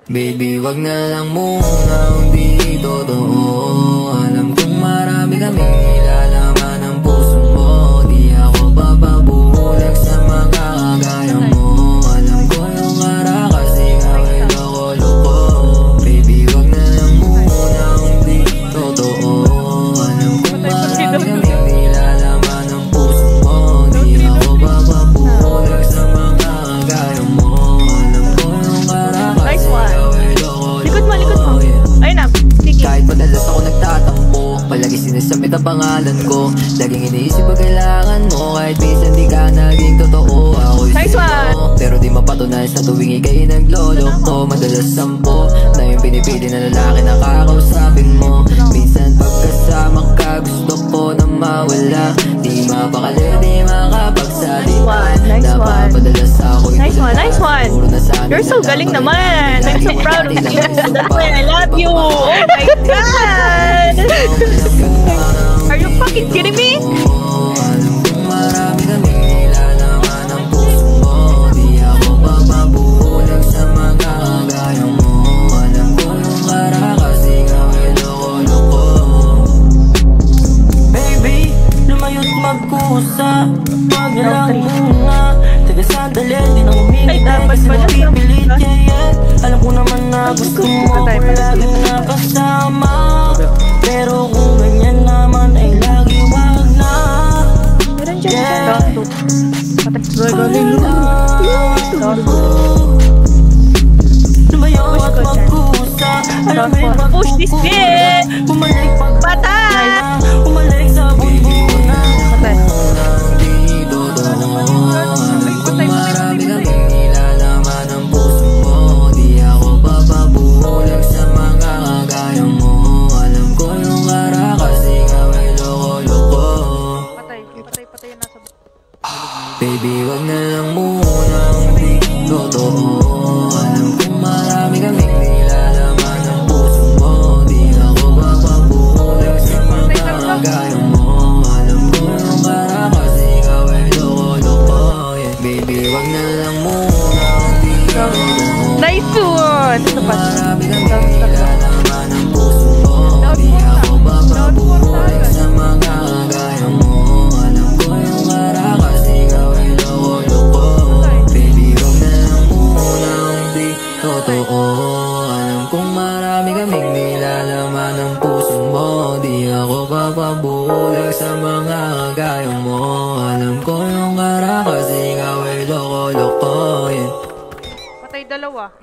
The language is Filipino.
Baby, wag na lang muna kung di totoo. Alam kong marami kaming nilalaman ng puso mo. Di ako papabulag sa mga kagaya mo. Alam ko yung ara kasi ikaw ay loko-loko. Baby, wag na lang muna kung di totoo. Alam kong marami kaming nilalaman ng puso mo. Di ako papabulag sa mga kagaya mo. Alam ko yung ara kasi kahit madalas ako nagtatampo, palagi sinasamit ang pangalan ko. Laging iniisip ang kailangan mo, kahit minsan di ka naging totoo. Ako'y sa'yo, pero di mapatunayan sa tuwing ika'y nagloloko. Madalas sampo na yung pinipili na lalaki na kakausapin mo. Minsan pagkasama ka, gusto ko na mawala. Di mapakali, di makapagsalita. Napapadalas ako'y nice one. You're so galing naman. I'm so proud of you. That's why I love you. Oh my God! Are you fucking kidding me? Alam kong marami kaming nilalaman ng puso mo. Di ako papabulag sa mga kagaya mo. Alam ko yung ara kasi ikaw ay loko-loko. Baby, lumayo't magkusa. Wag na lang muna. Taga sandali, di na humingi kasi napipilit yan. Alam ko naman na gusto mo ko laging nakasama. Pero kung ganyan naman ay lagi wag na. Yeah. Lumayo at magkusa. Alam mo yung push this bit. Bumalik Patay. Bumalik sa bumbong na. Patay. Baby, wag na lang muna kung di totoo. Alam kong marami kaming nilalaman ng puso mo. Di ako papabulag sa mga kagaya mo. Alam ko yung ara kasi ikaw ay loko-loko. Yeah. Baby, wag na lang muna kung di totoo. Nice one! Marami kaming nilalaman ng puso mo. Di ako papabulag sa mga kagaya mo. Alam ko yung ara kasi ikaw ay loko-loko. Baby, wag na lang muna kung di totoo. Alam kong marami kaming nilalaman ng puso mo. Di ako papabulag sa mga kagaya mo. Alam ko yung ara kasi ikaw ay loko-loko. Yeah. Patay dalawa.